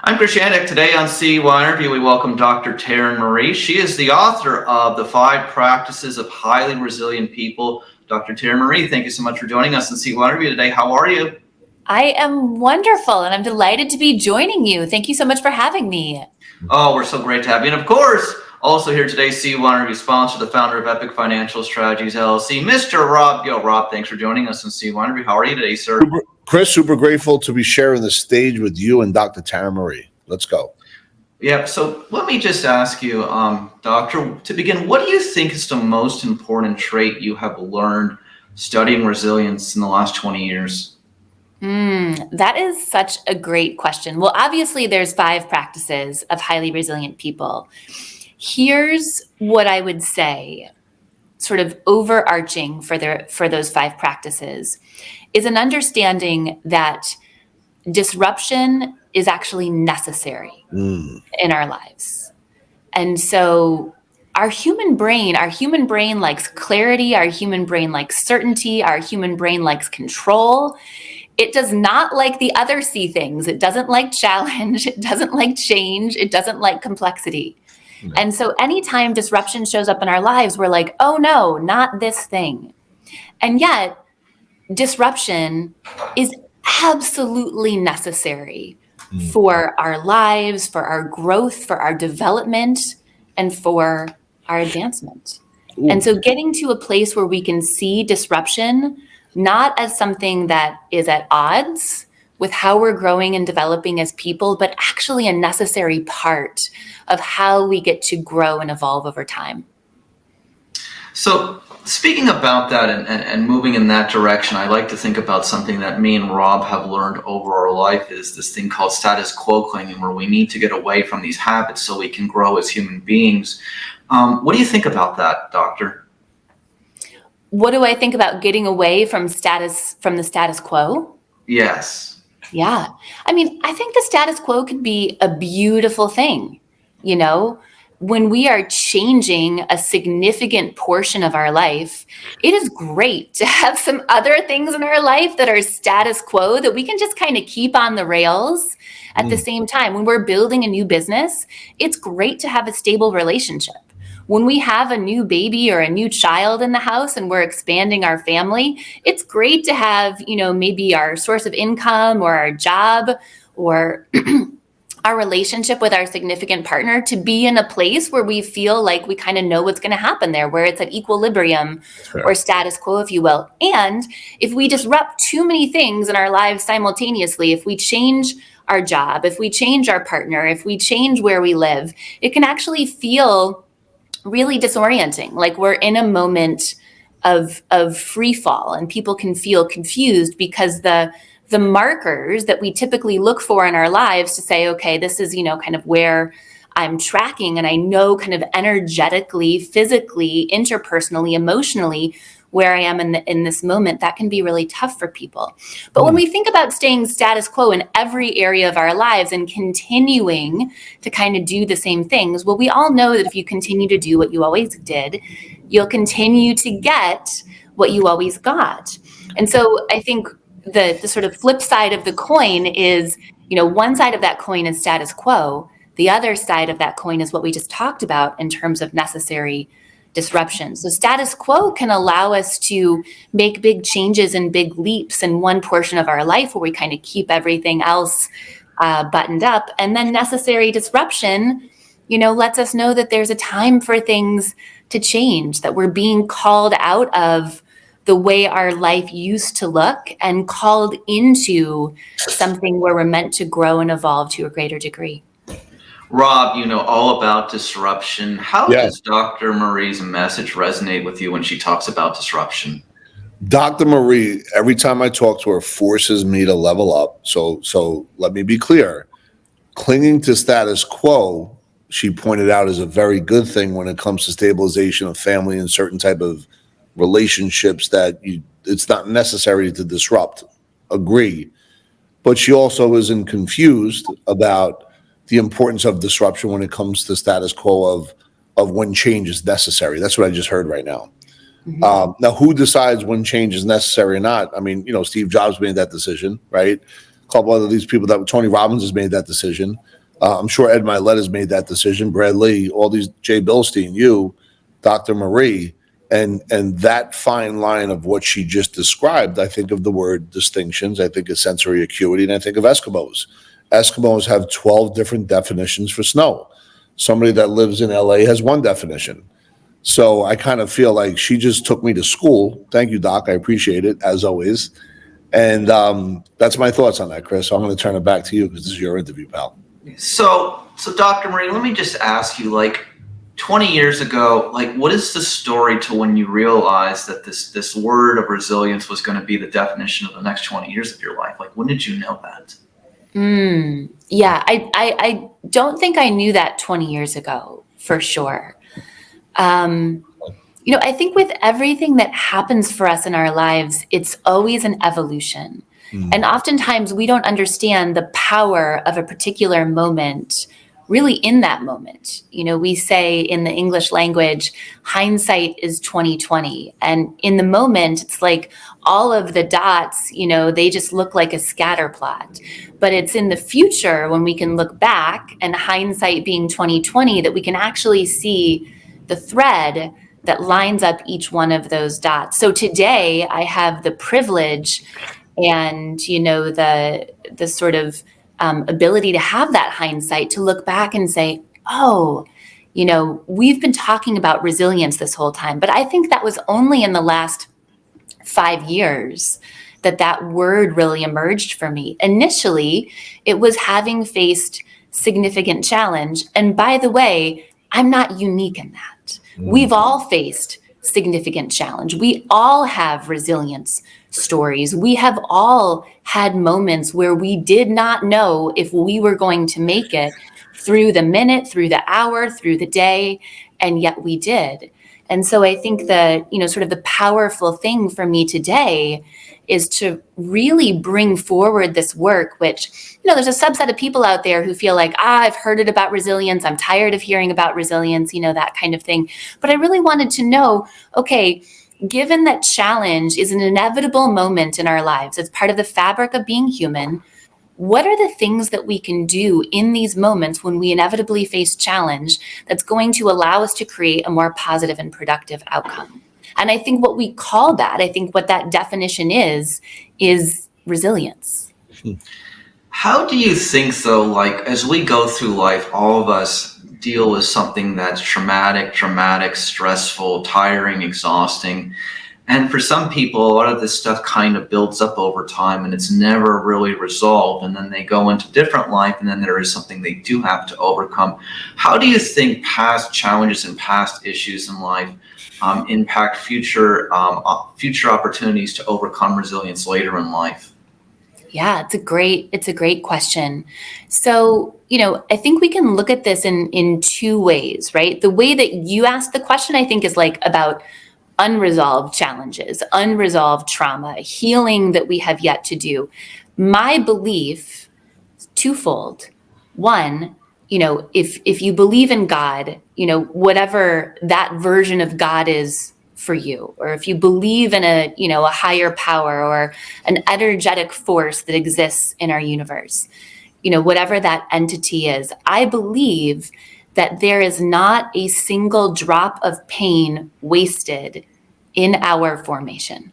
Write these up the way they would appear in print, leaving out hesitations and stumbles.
I'm Christianic. Today on CYInterview, we welcome Dr. Taryn Marie. She is the author of The 5 Practices of Highly Resilient People. Dr. Taryn Marie, thank you so much for joining us on CYInterview today. How are you? I am wonderful, and I'm delighted to be joining you. Thank you so much for having me. Oh, we're so great to have you. And of course, also here today, CYInterview sponsor, the founder of Epic Financial Strategies LLC, Mr. Rob Gill. Rob, thanks for joining us on CYInterview. How are you today, sir? Chris, super grateful to be sharing the stage with you and Dr. Taryn Marie. Let's go. Yeah, so let me just ask you, Doctor, to begin, what do you think is the most important trait you have learned studying resilience in the last 20 years? That is such a great question. Well, obviously, there's 5 practices of highly resilient people. Here's what I would say, sort of overarching for those 5 practices, is an understanding that disruption is actually necessary in our lives. And so our human brain likes clarity, our human brain likes certainty, our human brain likes control. It does not like the other C things. It doesn't like challenge, it doesn't like change, it doesn't like complexity. And so anytime disruption shows up in our lives, we're like, oh no, not this thing. And yet, disruption is absolutely necessary for our lives, for our growth, for our development, and for our advancement. And so getting to a place where we can see disruption not as something that is at odds with how we're growing and developing as people, but actually a necessary part of how we get to grow and evolve over time. So speaking about that and moving in that direction, I like to think about something that me and Rob have learned over our life is this thing called status quo clinging, where we need to get away from these habits so we can grow as human beings. What do you think about that, Doctor? What do I think about getting away from the status quo? Yes. Yeah. I mean, I think the status quo could be a beautiful thing. You know, when we are changing a significant portion of our life, it is great to have some other things in our life that are status quo that we can just kind of keep on the rails at the same time. When we're building a new business, it's great to have a stable relationship. When we have a new baby or a new child in the house and we're expanding our family, it's great to have, maybe our source of income or our job or our relationship with our significant partner to be in a place where we feel like we kind of know what's going to happen there, where it's at equilibrium or status quo, if you will. And if we disrupt too many things in our lives simultaneously, if we change our job, if we change our partner, if we change where we live, it can actually feel really disorienting, like we're in a moment of free fall, and people can feel confused because the markers that we typically look for in our lives to say, okay, this is, kind of where I'm tracking, and I know kind of energetically, physically, interpersonally, emotionally, where I am in this moment, that can be really tough for people. But when we think about staying status quo in every area of our lives and continuing to kind of do the same things, well, we all know that if you continue to do what you always did, you'll continue to get what you always got. And so I think the sort of flip side of the coin is, one side of that coin is status quo. The other side of that coin is what we just talked about in terms of necessary disruption. So status quo can allow us to make big changes and big leaps in one portion of our life where we kind of keep everything else buttoned up. And then necessary disruption, lets us know that there's a time for things to change, that we're being called out of the way our life used to look and called into something where we're meant to grow and evolve to a greater degree. Rob, you know all about disruption. How does Dr. Marie's message resonate with you when she talks about disruption? Dr. Marie, every time I talk to her, forces me to level up. So let me be clear. Clinging to status quo, she pointed out, is a very good thing when it comes to stabilization of family and certain type of relationships that it's not necessary to disrupt. Agree. But she also isn't confused about the importance of disruption when it comes to status quo of when change is necessary. That's what I just heard right now. Now, who decides when change is necessary or not? I mean, Steve Jobs made that decision, right? a couple other these people that Tony Robbins has made that decision. I'm sure Ed Milet has made that decision. Brad Lee, all these, Jay Bilstein, you, Dr. Marie, and that fine line of what she just described. I think of the word distinctions. I think of sensory acuity, and I think of Eskimos. Eskimos have 12 different definitions for snow. Somebody that lives in LA has one definition. So I kind of feel like she just took me to school. Thank you, Doc. I appreciate it, as always. And that's my thoughts on that, Chris. So I'm going to turn it back to you because this is your interview, pal. So Dr. Marie, let me just ask you, like 20 years ago, like what is the story to when you realized that this word of resilience was going to be the definition of the next 20 years of your life? Like when did you know that? Yeah, I don't think I knew that 20 years ago, for sure. I think with everything that happens for us in our lives, it's always an evolution. And oftentimes we don't understand the power of a particular moment really in that moment. We say in the English language, hindsight is 20/20. And in the moment, it's like all of the dots, they just look like a scatter plot. But it's in the future when we can look back, and hindsight being 20/20, that we can actually see the thread that lines up each one of those dots. So today I have the privilege and, the sort of ability to have that hindsight to look back and say, oh, we've been talking about resilience this whole time, but I think that was only in the last 5 years that word really emerged for me. Initially, it was having faced significant challenge. And by the way, I'm not unique in that. We've all faced significant challenge. We all have resilience stories. We have all had moments where we did not know if we were going to make it through the minute, through the hour, through the day, and yet we did. And so I think that, sort of the powerful thing for me today is to really bring forward this work, which, there's a subset of people out there who feel like, I've heard it about resilience. I'm tired of hearing about resilience, that kind of thing. But I really wanted to know, okay, given that challenge is an inevitable moment in our lives, it's part of the fabric of being human, what are the things that we can do in these moments when we inevitably face challenge that's going to allow us to create a more positive and productive outcome? And I think what we call that, I think what that definition is resilience. How do you think, though, like as we go through life, all of us deal with something that's traumatic, stressful, tiring, exhausting. And for some people, a lot of this stuff kind of builds up over time and it's never really resolved. And then they go into different life and then there is something they do have to overcome. How do you think past challenges and past issues in life impact future opportunities to overcome resilience later in life? Yeah, it's a great question. So, I think we can look at this in two ways, right? The way that you asked the question, I think, is like about unresolved challenges, unresolved trauma, healing that we have yet to do. My belief, twofold. One, if you believe in God, whatever that version of God is for you, or if you believe in a higher power or an energetic force that exists in our universe, whatever that entity is, I believe that there is not a single drop of pain wasted in our formation.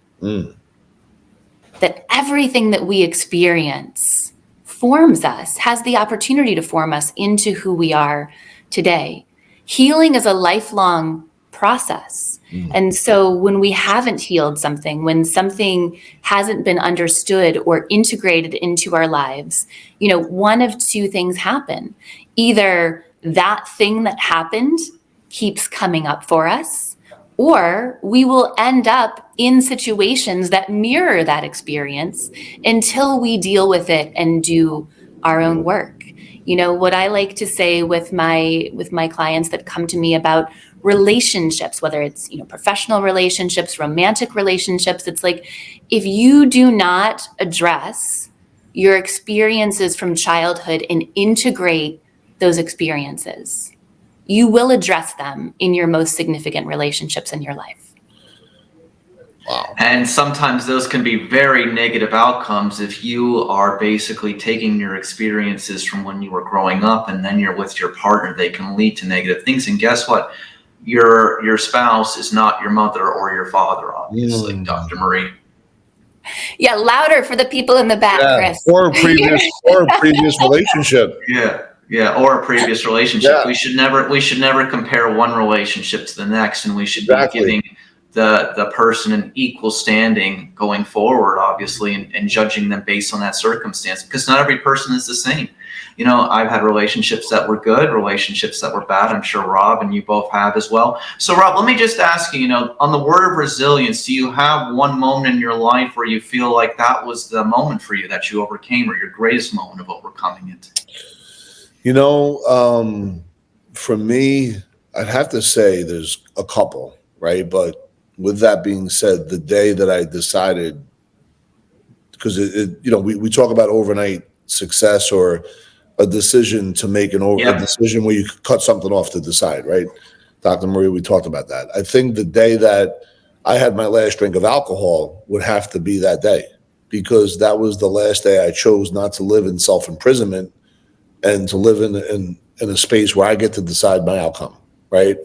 That everything that we experience forms us, has the opportunity to form us into who we are today. Healing is a lifelong process. And so when we haven't healed something, when something hasn't been understood or integrated into our lives, one of two things happen. Either that thing that happened keeps coming up for us, or we will end up in situations that mirror that experience until we deal with it and do our own work. What I like to say with my clients that come to me about relationships, whether it's, professional relationships, romantic relationships, it's like, if you do not address your experiences from childhood and integrate those experiences, you will address them in your most significant relationships in your life. Wow. And sometimes those can be very negative outcomes if you are basically taking your experiences from when you were growing up and then you're with your partner. They can lead to negative things. And guess what? Your spouse is not your mother or your father, obviously, Dr. Marie. Yeah, louder for the people in the back, Yeah, Chris. or a previous relationship. Yeah, or a previous relationship. Yeah. We should never compare one relationship to the next, and we should Exactly. be giving the person an equal standing going forward, obviously, and judging them based on that circumstance, because not every person is the same. You know, I've had relationships that were good, relationships that were bad. I'm sure Rob and you both have as well. So Rob, let me just ask you, you know, on the word of resilience, do you have one moment in your life where you feel like that was the moment for you that you overcame, or your greatest moment of overcoming it? You know, for me, I'd have to say there's a couple, right? But with that being said, the day that I decided, because you know, we talk about overnight success or a decision to make a decision where you could cut something off to decide, right? Dr. Marie, we talked about that. I think the day that I had my last drink of alcohol would have to be that day, because that was the last day I chose not to live in self-imprisonment and to live in a space where I get to decide my outcome, right?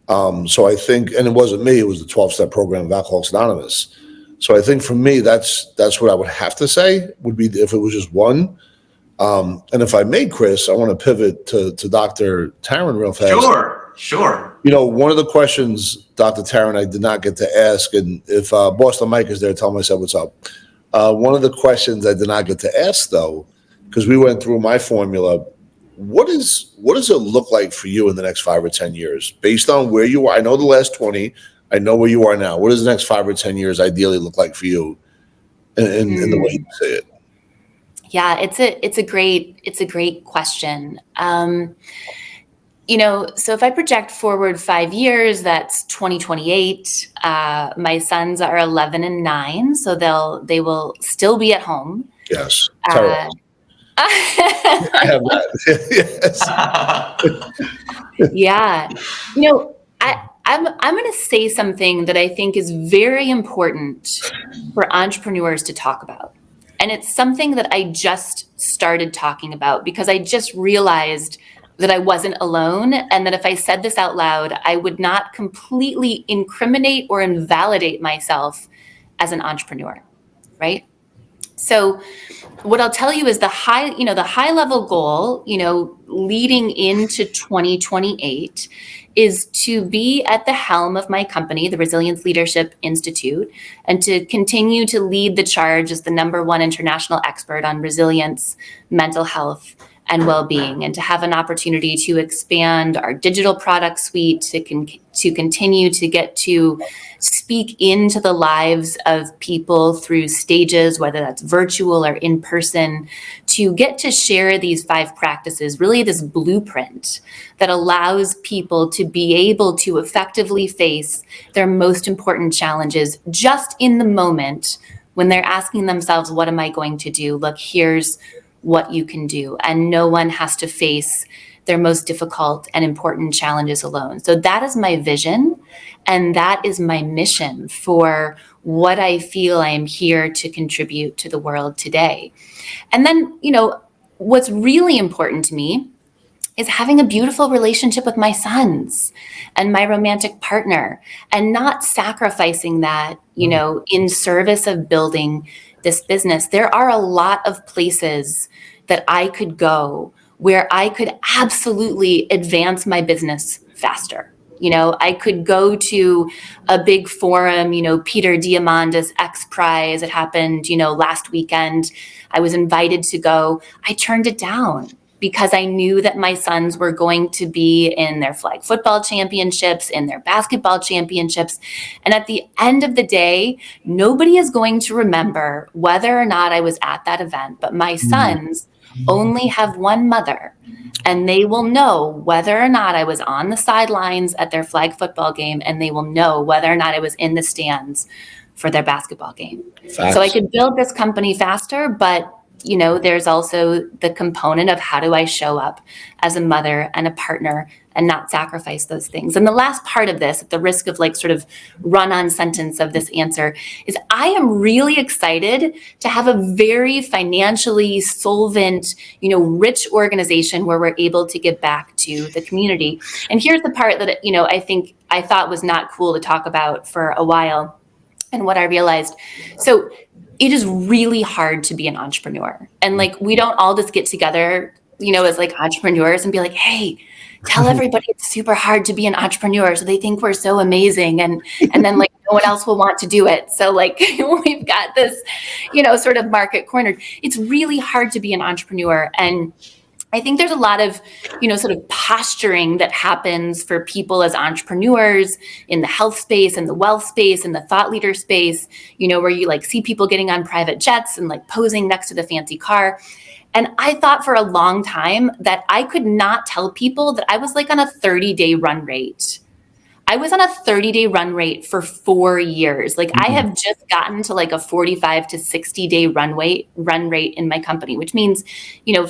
So I think, and it wasn't me, it was the 12-step program of Alcoholics Anonymous. So I think for me, that's what I would have to say would be if it was just one. And if I may, Chris, I want to pivot to Dr. Taryn real fast. Sure. You know, one of the questions, Dr. Taryn, I did not get to ask, and if Boston Mike is there, tell him I said what's up. One of the questions I did not get to ask, though, because we went through my formula, what does it look like for you in the next 5 or 10 years, based on where you are? I know the last 20. I know where you are now. What does the next 5 or 10 years ideally look like for you in the way you say it? Yeah, it's a great question. You know, so if I project forward 5 years, that's 2028. My sons are 11 and 9, so they will still be at home. Yes. I have that. Yes. Yeah. You know, I'm going to say something that I think is very important for entrepreneurs to talk about. And it's something that I just started talking about because I just realized that I wasn't alone, and that if I said this out loud, I would not completely incriminate or invalidate myself as an entrepreneur, right? So what I'll tell you is the high level goal, you know, leading into 2028 is to be at the helm of my company, the Resilience Leadership Institute, and to continue to lead the charge as the #1 international expert on resilience, mental health, and well-being, and to have an opportunity to expand our digital product suite, to continue to get to speak into the lives of people through stages, whether that's virtual or in person, to get to share these 5 practices, really this blueprint that allows people to be able to effectively face their most important challenges just in the moment when they're asking themselves, what am I going to do? Look, here's what you can do. And no one has to face their most difficult and important challenges alone. So that is my vision, and that is my mission for what I feel I'm here to contribute to the world today. And then, you know, what's really important to me is having a beautiful relationship with my sons and my romantic partner, and not sacrificing that, you know, in service of building this business. There are a lot of places that I could go where I could absolutely advance my business faster. You know, I could go to a big forum, you know, Peter Diamandis X Prize. It happened, you know, last weekend. I was invited to go. I turned it down because I knew that my sons were going to be in their flag football championships, in their basketball championships. And at the end of the day, nobody is going to remember whether or not I was at that event, but my sons only have one mother, and they will know whether or not I was on the sidelines at their flag football game, and they will know whether or not I was in the stands for their basketball game. Facts. So I could build this company faster, but there's also the component of how do I show up as a mother and a partner and not sacrifice those things. And the last part of this, at the risk of like sort of run-on sentence of this answer, is I am really excited to have a very financially solvent, rich organization where we're able to give back to the community. And here's the part that, I thought was not cool to talk about for a while, and what I realized. So it is really hard to be an entrepreneur. And like, we don't all just get together, as like entrepreneurs and be like, hey, tell everybody it's super hard to be an entrepreneur. So they think we're so amazing. And then like no one else will want to do it. So like we've got this, sort of market cornered. It's really hard to be an entrepreneur. And I think there's a lot of, sort of posturing that happens for people as entrepreneurs in the health space and the wealth space and the thought leader space, where you like see people getting on private jets and like posing next to the fancy car. And I thought for a long time that I could not tell people that I was like on a 30-day run rate. I was on a 30-day run rate for 4 years. Like I have just gotten to like a 45 to 60-day run rate in my company, which means,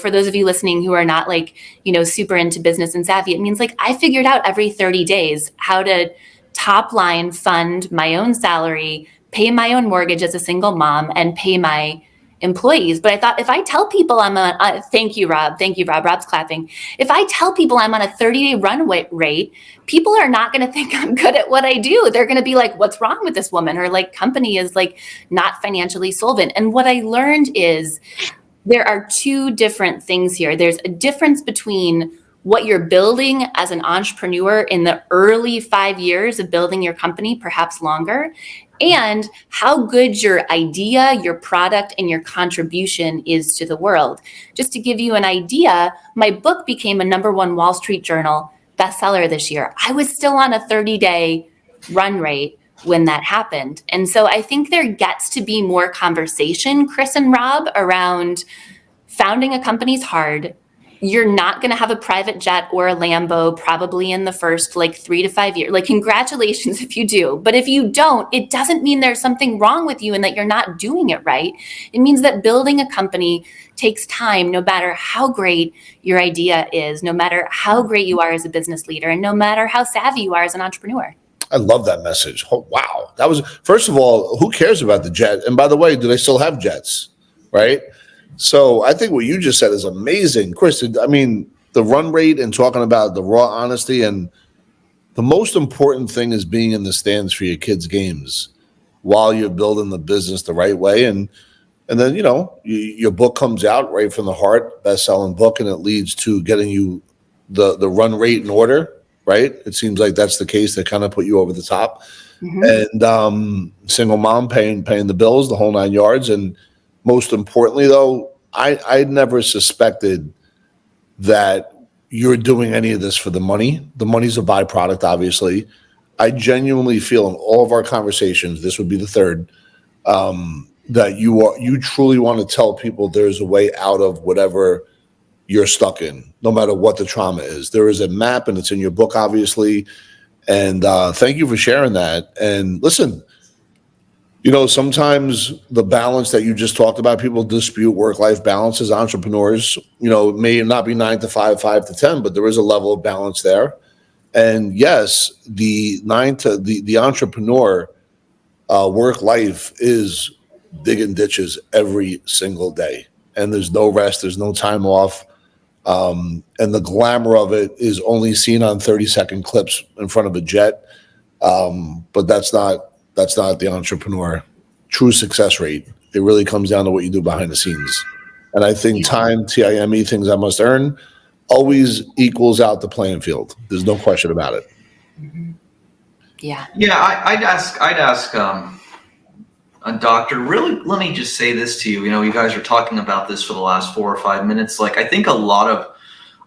for those of you listening who are not like, super into business and savvy, it means like I figured out every 30 days how to top line fund my own salary, pay my own mortgage as a single mom, and pay my employees. But I thought if I tell people I'm thank you, Rob. Rob's clapping. If I tell people I'm on a 30-day run rate, people are not going to think I'm good at what I do. They're going to be like, what's wrong with this woman? Her like company is like not financially solvent. And what I learned is there are two different things here. There's a difference between what you're building as an entrepreneur in the early 5 years of building your company, perhaps longer, and how good your idea, your product, and your contribution is to the world. Just to give you an idea, my book became a #1 Wall Street Journal bestseller this year. I was still on a 30-day run rate when that happened. And so I think there gets to be more conversation, Chris and Rob, around founding a company's hard. You're not going to have a private jet or a Lambo probably in the first like 3 to 5 years. Like, congratulations if you do. But if you don't, it doesn't mean there's something wrong with you and that you're not doing it right. It means that building a company takes time, no matter how great your idea is, no matter how great you are as a business leader, and no matter how savvy you are as an entrepreneur. I love that message. Oh, wow. That was, first of all, who cares about the jet? And by the way, do they still have jets? Right? So I think what you just said is amazing. Chris, I mean, the run rate and talking about the raw honesty, and the most important thing is being in the stands for your kids' games while you're building the business the right way. And then, your book comes out right from the heart, best-selling book, and it leads to getting you the run rate in order, right? It seems like that's the case that kind of put you over the top. And single mom paying the bills, the whole 9 yards. And most importantly, though, I never suspected that you're doing any of this for the money. The money's a byproduct, obviously. I genuinely feel in all of our conversations, this would be the third, that you truly want to tell people there's a way out of whatever you're stuck in, no matter what the trauma is. There is a map, and it's in your book, obviously. And thank you for sharing that. And listen, sometimes the balance that you just talked about, people dispute work-life balance as entrepreneurs. It may not be 9 to 5, 5 to 10, but there is a level of balance there. And yes, the entrepreneur work life is digging ditches every single day. And there's no rest, there's no time off. And the glamour of it is only seen on 30-second clips in front of a jet. But that's not the entrepreneur true success rate. It really comes down to what you do behind the scenes. And I think time, TIME, things I must earn, always equals out the playing field. There's no question about it. Yeah. Yeah, I'd ask a doctor, really, let me just say this to you. You guys are talking about this for the last 4 or 5 minutes. Like, I think a lot of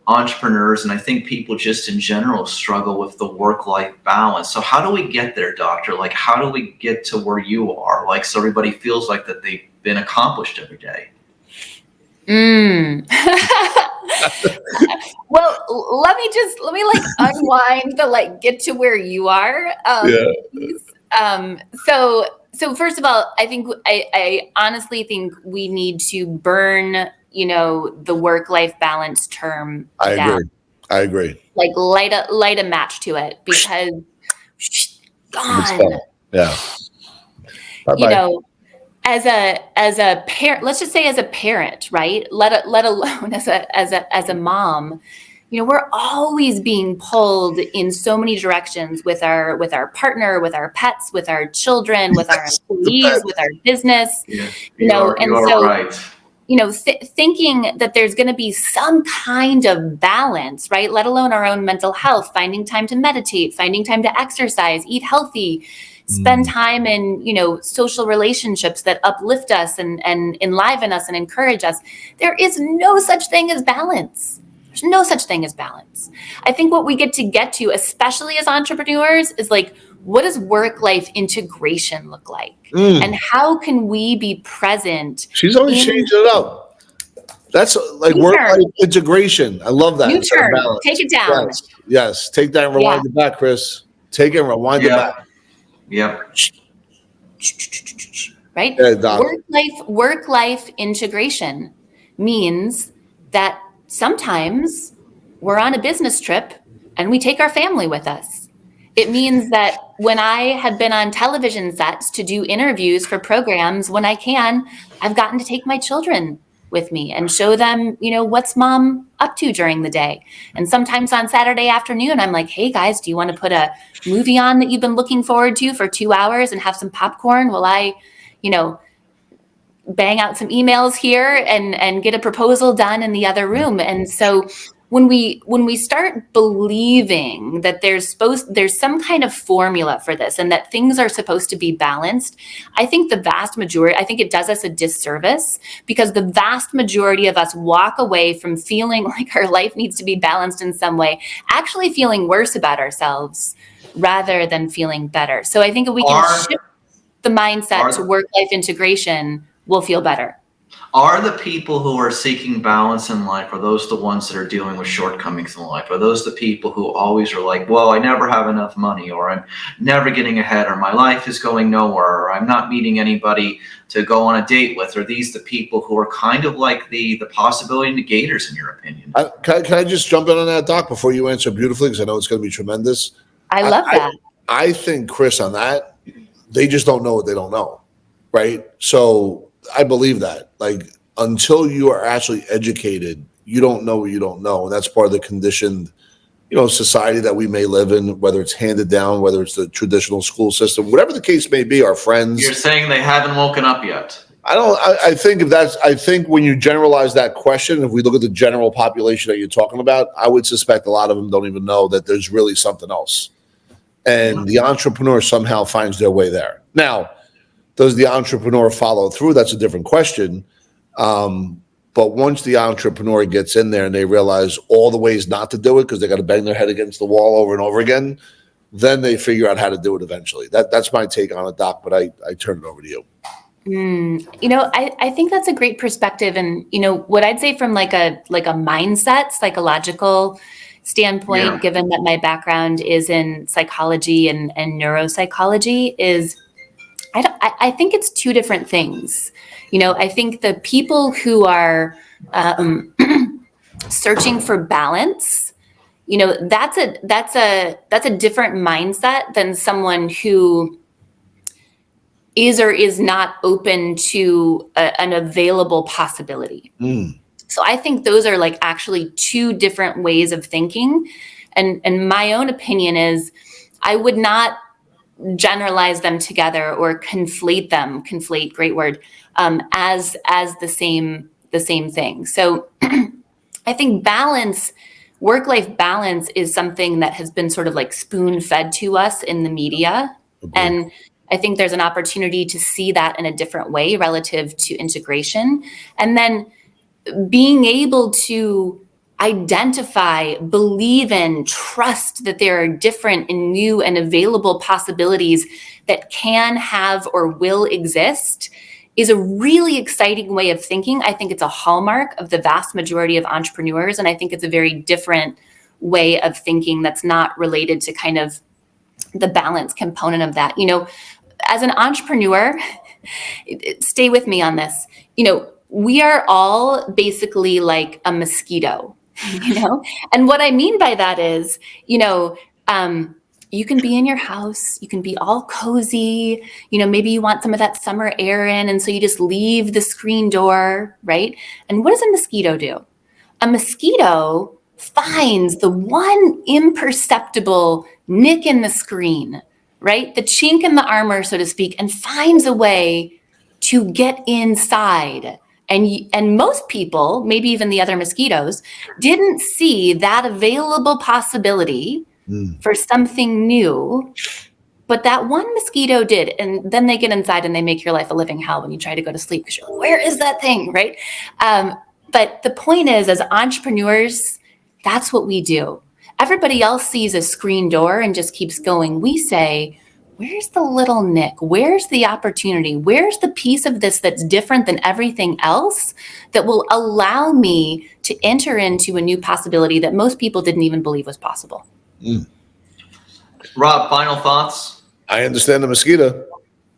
entrepreneurs, and I think people just in general, struggle with the work-life balance. So how do we get there, doctor? Like, how do we get to where you are? Like, so everybody feels like that they've been accomplished every day. Well, let me like unwind the like get to where you are. So first of all, I think I honestly think we need to burn, the work-life balance term I down. agree. I agree. Like light a match to it, because Good gone. stuff. Yeah. You Bye-bye. know, as a parent, let's just say as a parent, right? Let alone as a mom, we're always being pulled in so many directions with our partner, with our pets, with our children, with our Yes, the employees, best. with our business, Yeah, and you are so, right. thinking that there's going to be some kind of balance, right? Let alone our own mental health, finding time to meditate, finding time to exercise, eat healthy, spend time in, social relationships that uplift us and enliven us and encourage us. There is no such thing as balance. There's no such thing as balance. I think what we get to, especially as entrepreneurs, is like, what does work-life integration look like? And how can we be present? She's always changing it up. That's like New work-life term. integration. I love that. New Instead of term. balance. Take it down. Yes. Yes. Take that and Yeah. rewind it back, Chris. Take it and rewind it back. Yep. Right? Yeah, Doc. Work-life integration means that sometimes we're on a business trip and we take our family with us. It means that when I have been on television sets to do interviews for programs, when I can, I've gotten to take my children with me and show them, what's mom up to during the day. And sometimes on Saturday afternoon, I'm like, hey guys, do you want to put a movie on that you've been looking forward to for 2 hours and have some popcorn while I, bang out some emails here and get a proposal done in the other room. And so when we start believing that there's some kind of formula for this and that things are supposed to be balanced, I think it does us a disservice, because the vast majority of us walk away from feeling like our life needs to be balanced in some way, actually feeling worse about ourselves rather than feeling better. So I think if we can shift the mindset to work-life integration, we'll feel better. Are the people who are seeking balance in life, are those the ones that are dealing with shortcomings in life? Are those the people who always are like, well, I never have enough money, or I'm never getting ahead, or my life is going nowhere, or I'm not meeting anybody to go on a date with? Are these the people who are kind of like the possibility negators, in your opinion? Can I just jump in on that, Doc, before you answer beautifully, because I know it's going to be tremendous? I love that. I think, Chris, on that, they just don't know what they don't know, right? So I believe that. Like, until you are actually educated, you don't know what you don't know. And that's part of the conditioned, society that we may live in, whether it's handed down, whether it's the traditional school system, whatever the case may be, our friends. You're saying they haven't woken up yet. I think when you generalize that question, if we look at the general population that you're talking about, I would suspect a lot of them don't even know that there's really something else. And the entrepreneur somehow finds their way there. Now, does the entrepreneur follow through? That's a different question. But once the entrepreneur gets in there and they realize all the ways not to do it, because they got to bang their head against the wall over and over again, then they figure out how to do it eventually. That's my take on it, Doc, but I turn it over to you. I think that's a great perspective. And, what I'd say from like a mindset, psychological standpoint, given that my background is in psychology and neuropsychology, is I think it's two different things. I think the people who are searching for balance, that's a different mindset than someone who is or is not open to an available possibility. So I think those are like actually two different ways of thinking. And my own opinion is I would not generalize them together or conflate, great word, as the same thing. So I think work-life balance is something that has been sort of like spoon-fed to us in the media. Agreed. And I think there's an opportunity to see that in a different way relative to integration. And then being able to identify, believe in, trust that there are different and new and available possibilities that can have or will exist is a really exciting way of thinking. I think it's a hallmark of the vast majority of entrepreneurs. And I think it's a very different way of thinking that's not related to kind of the balance component of that. as an entrepreneur, stay with me on this. We are all basically like a mosquito, And what I mean by that is, you can be in your house, you can be all cozy, maybe you want some of that summer air in, and so you just leave the screen door, right? And what does a mosquito do? A mosquito finds the one imperceptible nick in the screen, right? The chink in the armor, so to speak, and finds a way to get inside. And most people, maybe even the other mosquitoes, didn't see that available possibility for something new, but that one mosquito did. And then they get inside and they make your life a living hell when you try to go to sleep because you're like, where is that thing, right? But the point is, as entrepreneurs, that's what we do. Everybody else sees a screen door and just keeps going. We say, where's the little nick? Where's the opportunity? Where's the piece of this that's different than everything else that will allow me to enter into a new possibility that most people didn't even believe was possible? Rob, final thoughts? I understand the mosquito.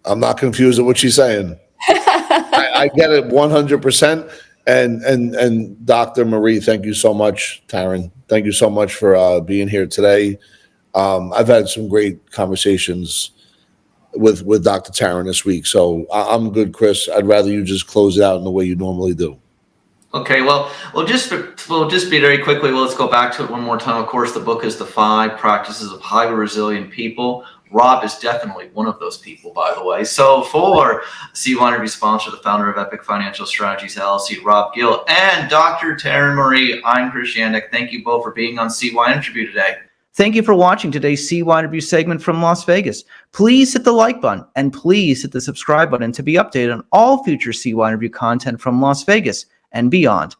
I'm not confused at what she's saying. I get it 100%. And Dr. Marie, thank you so much. Taryn, thank you so much for being here today. I've had some great conversations with Dr. Taryn this week, so I'm good, Chris. I'd rather you just close it out in the way you normally do. Okay, well, we'll just be very quickly. Let's go back to it one more time. Of course, the book is The 5 Practices of Highly Resilient People. Rob is definitely one of those people, by the way. So for CYInterview sponsor, the founder of Epic Financial Strategies LLC, Rob Gill, and Dr. Taryn Marie, I'm Chris Yandick. Thank you both for being on CYInterview today. Thank you for watching today's CYInterview segment from Las Vegas. Please hit the like button and please hit the subscribe button to be updated on all future CYInterview content from Las Vegas and beyond.